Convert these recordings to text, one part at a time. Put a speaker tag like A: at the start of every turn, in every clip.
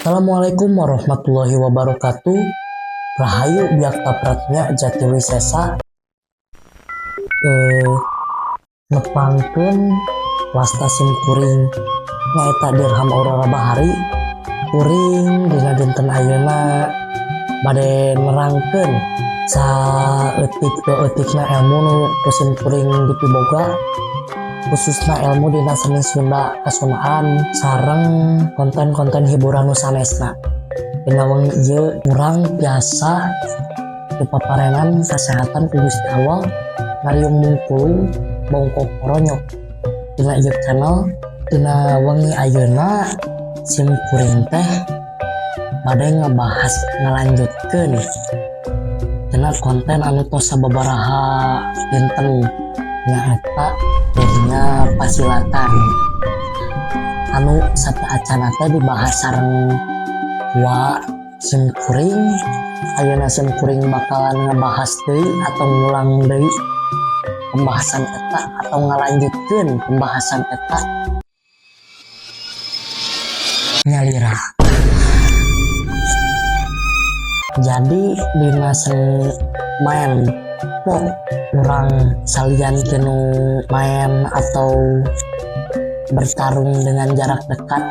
A: Assalamualaikum warahmatullahi wabarakatuh. Rahayu biakta pratnya Jati Wisesa nepangkeun wasta sim kuring nyaeta dirham Aurora Bahari. Kuring dina dinten ayeuna bade nerangkeun saeutik-eutikna ilmu nu sim kuring dipiboga, khususna ilmu dina seni Sunda Kasunaan sareng konten-konten hiburan nu sanesna. Dina wengi ieu urang biasa dipaparenan kasehatan ku Gusti Allah ngariung mungkulung bongkok koronyok. Dina ieu channel dina wengi ayeuna sim kuring teh bade ngebahas ngalanjutkeun dina konten anu tos sababaraha dinten nyaeta dirinya pasilatan anu sapeacana teh dibahas sareng wa sim kuring. Ayeuna sim kuring bakalan ngebahas deui atau ngulang deui pembahasan eta atau ngalanjutkeun pembahasan eta nyalira. Jadi dina seni main pok urang salian kenu main atau bertarung dengan jarak dekat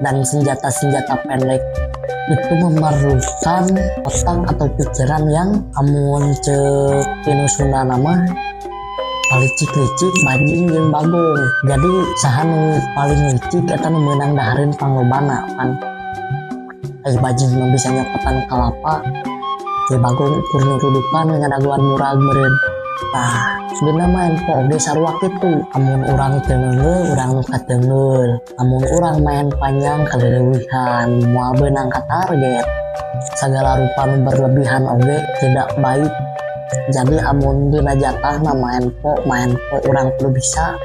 A: dan senjata-senjata pendek itu memerlukan otak atau pikiran yang amun cek kenu Sunda nama licik-licik bajing jeung bagong. Jadi saha nu paling licik eta nu meunang dahareun panglobana kan. Bajing mah bisa nyokotan kalapa, bagong ukur nurudukan ngadaguan murag meureun. Tah dina main pok ge sarua kitu, amun urang teungeul urang nu kateungeul, amun urang main panjang kaleulewihan moal beunang ka target. Sagala rupa nu berlebihan oge tidak baik. Jadi amun dina jatahna main pok urang kudu bisa,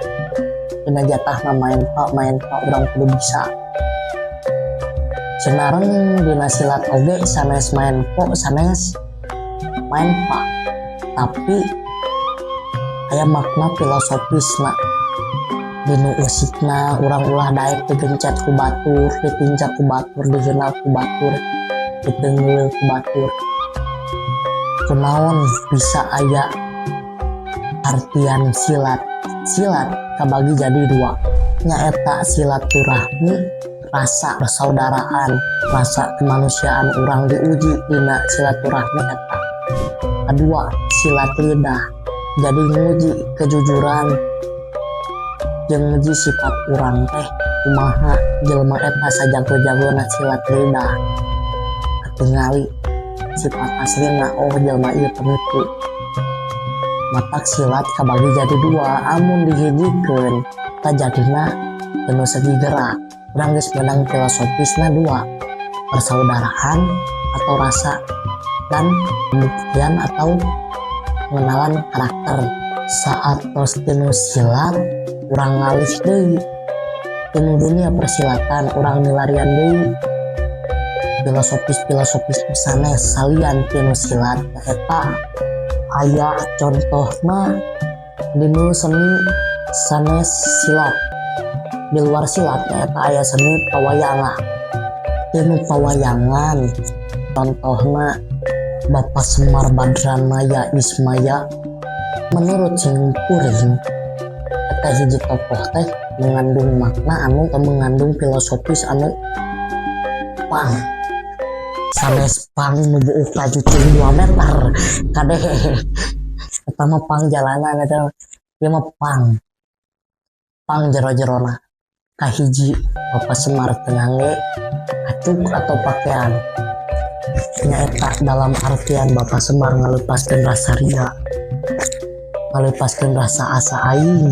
A: dina jatahna main pak urang kudu bisa. Senareng dina silat oge sanes main pok sanes main pak, tapi aya makna filosofisna dinu usikna. Urang ulah daek digencet ku batur, ditinjak ku batur, digeunal ku batur, diteungeul ku batur. Kunaon bisa aya artian silat kabagi jadi dua, nyaeta silaturahmi, rasa persaudaraan, rasa kemanusiaan urang diuji dina silaturahmi eta. Kedua, silat lidah, jadi nguji kejujuran jeung nguji sifat urang teh kumaha jelema eta sajago-jagona silat lidah. Katingali sifat aslina, oh jelema ieu penipu. Matak silat kabagi jadi dua, amun dihijikeun ta jadina teu segi gerak. Urang geus meunang filosofisna dua, persaudaraan atau rasa dan pembuktian atau pengenalan karakter. Saat tos tinu silat urang ngalih deui tinu dunia persilatan, urang milarian deui filosofis sanes salian tinu silat. Eta aya contohna dinu seni sanes silat. Di luar silat eta aya seni pawayangan. Tinu pawayangan contohna Bapak Semar Badranaya Ismaya. Menurut sing kuring eta hiji tokoh teh mengandung makna anu atau mengandung filosofis anu pang. Sanes pang nu beuh laju 2 meter kadeh eta mah pang jalanan, eta ieu mah pang jero-jerona. Kahiji Bapak Semar tenangge acuk atau pakaian nyaeta dalam artian Bapak Semar ngalepaskeun rasa ria, ngalepaskeun rasa asa aing,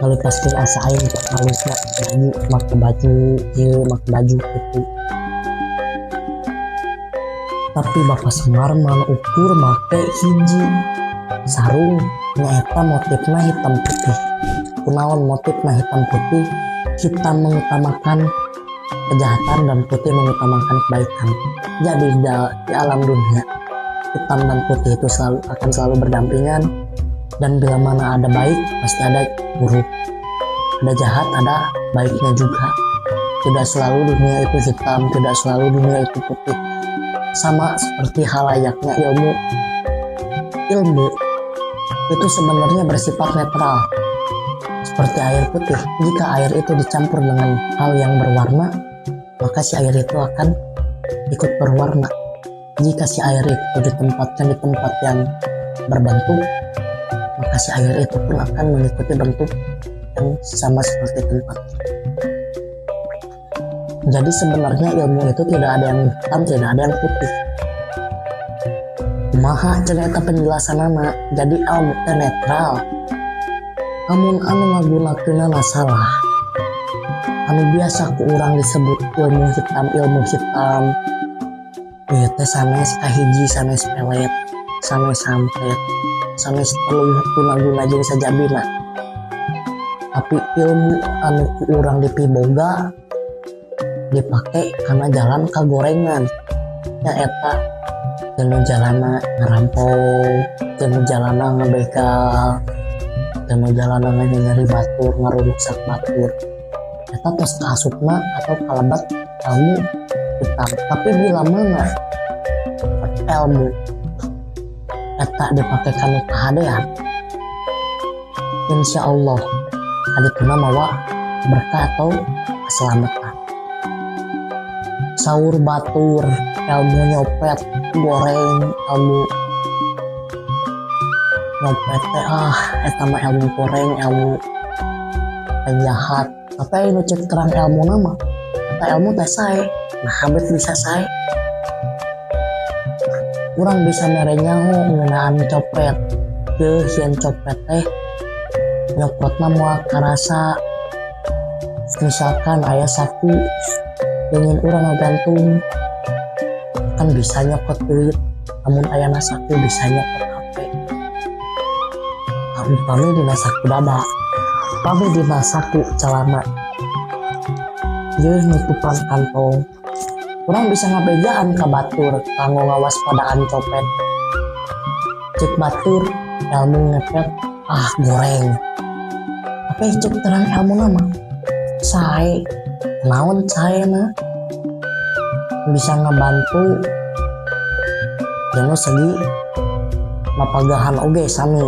A: ngalepaskeun asa aing untuk halusna baju ieu make baju kitu. Tapi Bapak Semar mana ukur make hiji sarung nyaeta motifna hitam putih. Kunaon motifna hitam putih? Hitam mengutamakan kejahatan dan putih mengutamakan kebaikan. Jadi di alam dunia hitam dan putih itu akan selalu berdampingan, dan bila mana ada baik pasti ada buruk, ada jahat ada baiknya juga. Tidak selalu dunia itu hitam, tidak selalu dunia itu putih. Sama seperti halayaknya ilmu. Ilmu itu sebenarnya bersifat netral. Seperti air putih, jika air itu dicampur dengan hal yang berwarna, maka si air itu akan ikut berwarna. Jika si air itu ditempatkan di tempat yang berbentuk, maka si air itu pun akan mengikuti bentuk yang sama seperti tempat. Jadi sebenarnya ilmu itu tidak ada yang hitam, tidak ada yang putih. Maha cerita penjelasan anak, jadi ilmu itu netral. Amun anu ngagunakeunna salah, anu biasa ku urang disebut ilmu hitam, ieu teh sanes kahiji sanes pelet, sanes sampet, sanes telu guna-guna jeung sajabina. Tapi ilmu anu ku urang dipiboga dipake karena jalan kagorengan, nyaeta jeung jalana ngarampok, jeung jalana ngabegal, jeung jalana nyari batur, ngarusak batur. Eta tos kaasupna atau kalabat ilmu hitam. Tapi bila mana ilmu eta dipake kanu kahadean, insya Allah adituna mawa berkah atau keselamatan. Saur batur, ilmu nyopet, goreng, ilmu nyopet teh eta mah ilmu goreng, ilmu penjahat. Tapi anu cek terang ilmu nama, eta ilmu teh sae, nah habis bisa sae. Urang bisa merenyaho ngeunaan copet, teu sieun copet teh nyopotna moal karasa. Misalkan aya saku ingin urang ngagantung, kan bisa nyokot duit. Namun aya saku bisa nyokot HP. Pami dina saku dada, pami dina saku celana, jeung nutupan kantong. Urang bisa ngabejaan ka batur kanggo ngawaspadaan copet. Cek batur ilmu ngepet goreng. Tapi cek terang ilmu nama sae, naon sae na bisa ngebantu jeung segi mapagahan oge sami.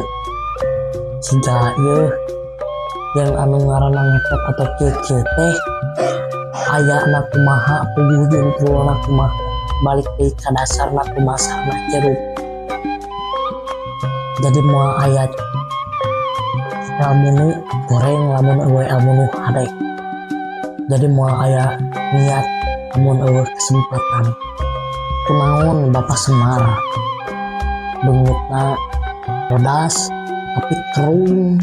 A: Siga ieu yang anu ngaranna ngepet atau kieu teh aya na kumaha puguh jeung tuluna kumaha, balik deui ka dasarna kumasana jeruk. Jadi moal aya ilmu nu goreng lamun eueuh ilmu nu hade. Jadi moal aya niat lamun eueuh kesempatan. Kunaon Bapak Semar beungutna bodas tapi kerung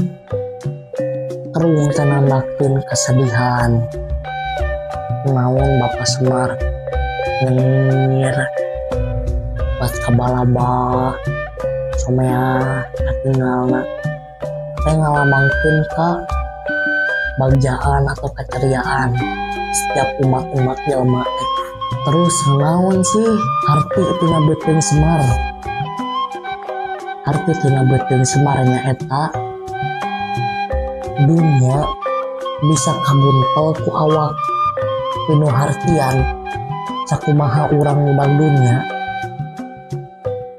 A: teh nandakeun kesedihan. Kunaon Bapak Semar nyengir buat kabalaba somea katinggalna teh ngalamangkeun ka bagjaan atau keceriaan setiap umat-umat jelema teh. Terus naon sih arti tina beuteung Semar? Arti tina beuteung Semar nyaeta dunia bisa kabuntel ku awak. Pinu hartian sakumaha urang ngudang dunia,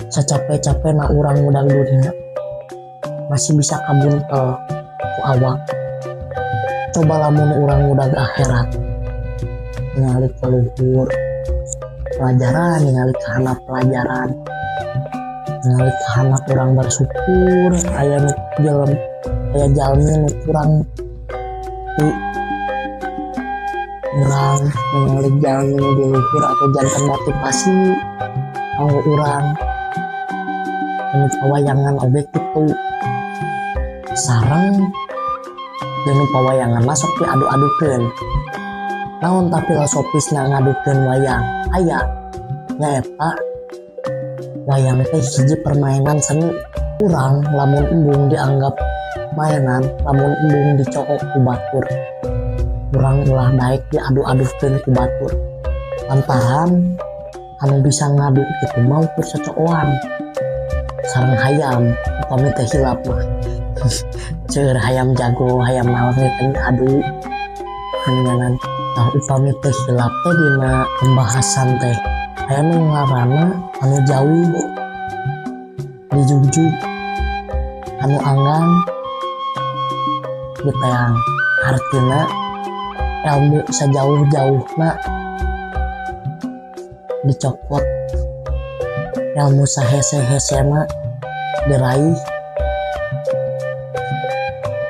A: sacape-cape na urang ngudang dunia masih bisa kabuntel ku awak. Coba lamun urang ngudang akhirat, ningali ka luhur pelajaran, ningali ka handap pelajaran, ningali ka handap urang bersyukur. Aya nu jalmi nu kurang di urang, ningali jalmi nu di luhur atau jantan motivasi kanggo urang. Anu pawayangan oge kitu sareng jeung pawayangan masuk diadu-adukeun. Naon tapi filosopisna ngadukeun wayang aya nyaeta wayang teh hiji permainan seni. Urang lamun embung dianggap mainan, lamun embung dicokok ku batur, urang ulah daek diadu-adukeun ku batur. Lantaran anu bisa ngadu kitu mah ukur cocokan sareng hayam, upami teh hilap mah ceur hayam jago, hayam naon teh adu hanyanan Nah upami teh hilap teh dina pembahasan teh aya nu ngaranna anu jauh dijugjug anu anggang diteang artina ilmu sajauh-jauhna dicopot ilmu sahese-hesena diraih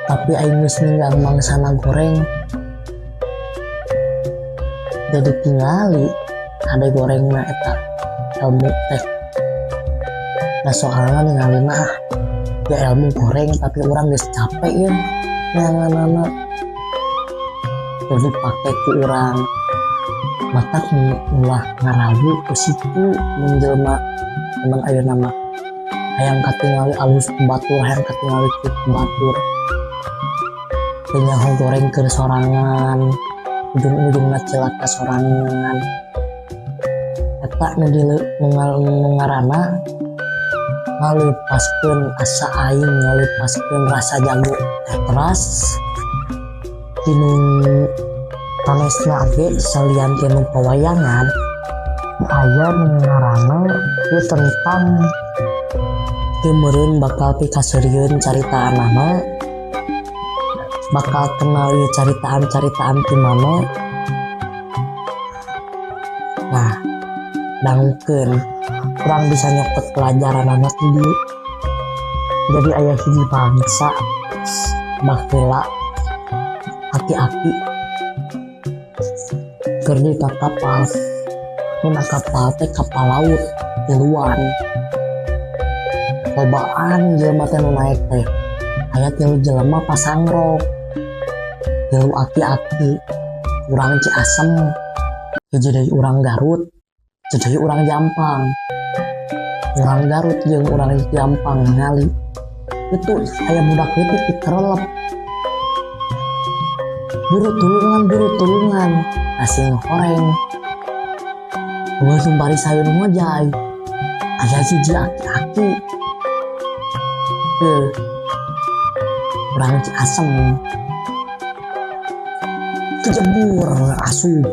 A: tapi aing geus ninggal mangsana goreng jadi tingali ada gorengna eta ilmu teh nah soalnya ningalina ya ilmu goreng tapi orang geus capek ya nganganana jadi pake ku urang mata ulah ngaragu ke situ menjelma teman ayo nama hayang katingali alus batur hayang katingali ku batur penyaho goreng ke sorangan ujung-ujungna cilaka sorangan eta nu ngaranna ngalepaskeun asa aing ngalepaskeun rasa jago teras tinu tanesna ge salian tinu pewayangan aya nu ngaranna ieu tentang teu meureun bakal pikaseureun caritaanna mah bakal kenal ieu caritaan ti mana nah dangukeun kurang bisa nyokot pelajaran anak ini jadi ayah hiji bangsa baheula aki-aki keur di kapal mun kapal teh kapal laut tiluan lobaan jelema teh nu naek teh aya tilu jelema pasangrok tilu aki-aki urang Ciasem hiji deui urang Garut jadi urang Jampang urang Garut jeung urang Jampang ngali itu aya budak leutik dikerelep buru tulungan asing horeng ulah sumpari sayur ngojay aya hiji aki-aki urang Ciasem kejebur asup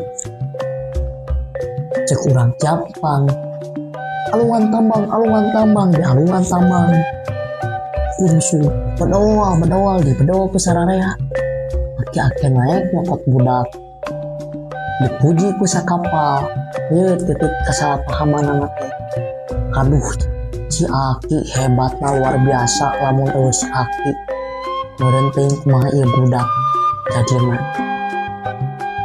A: cek urang Jampang alungan tambang di alungan tambang kunsu bedoal ku sararea aki-aki naik nyokot budak dipuji ku sakapal ye titik kesalahpahaman anak teh aduh si aki hebatna luar biasa lamun eueuh si aki meureun teuing kumaha ieu budak jadi mah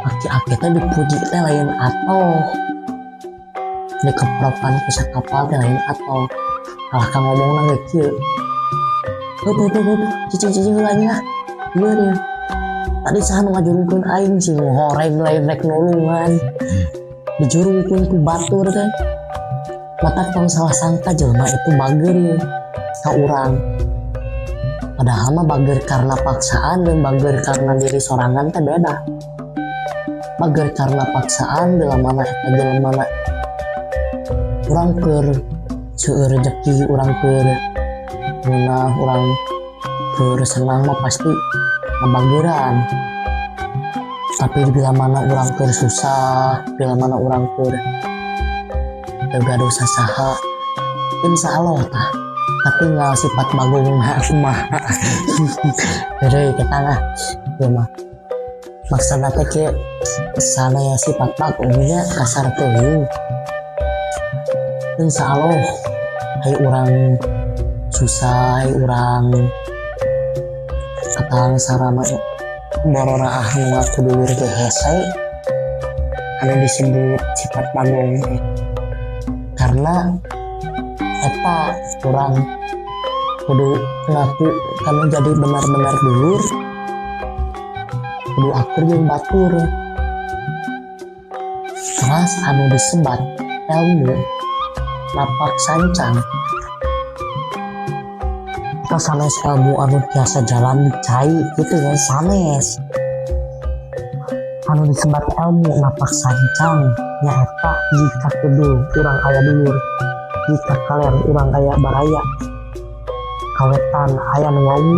A: aki-aki teh dipuji teh lain atoh dikeprokan ku sakapal teh lain atoh kalah ka ngomongna ge kieu cici heula nya ieu dia tadi saha nu ngajurungkeun aing sing horeng lain rek nulungan dijurungkeun ku batur teh mata tong salah sangka jelema itu bager ka urang padahal mah bager karena paksaan dan bager karena diri sorangan teh beda bager karena paksaan bila mana eta jelema urang keur seueur rezeki urang keur ngeunah urang keur senang mah pasti ngabageran tapi bila mana urang keur susah bila mana urang keur gaduh sasaha insya Allah tah tinggal sifat bagong mah jadi kita lah ya mah maksudnya teh sana ya sifat bagongnya kasar teuing insya Allah hai urang susah hai urang katang sarama borona ah nu ngakudulir teh hese anu disebut sifat bagong karena eta kurang kudu ngaku kamu jadi benar-benar dulur kudu akur jeung batur terus anu disebat ilmu lapak sancang kita sanes ilmu anu biasa jalan cai gitu ya sanes anu disebat ilmu lapak sancang nyaeta jika kudu urang aya dulur jika kalian urang aya baraya kawetan aya nu wawu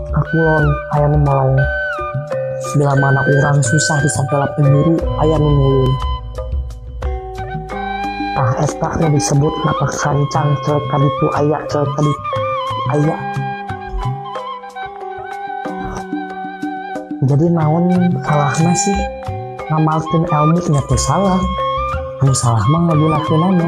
A: kakulon aya nu molong bila mana orang susah disampaikan penjuru aya nu nulung. Eta nu disebut napa kancang ceuk kaditu aya ceuk kaditu aya. Jadi naon salahna sih ngamalkeun ilmu nya teh salah, anu salah mah ngagunakeunana.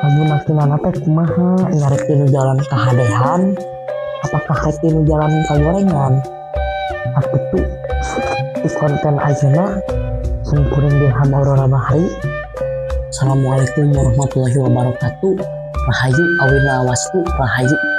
A: Ngagunakeunana teh kumaha, nyari tinu jalan kahadehan apakah tinu jalan kagorengan. Atuh di konten ayeuna sungkuring dirham aurora bahari. Assalamualaikum warahmatullahi wabarakatuh. Rahayu awina wastu rahayu.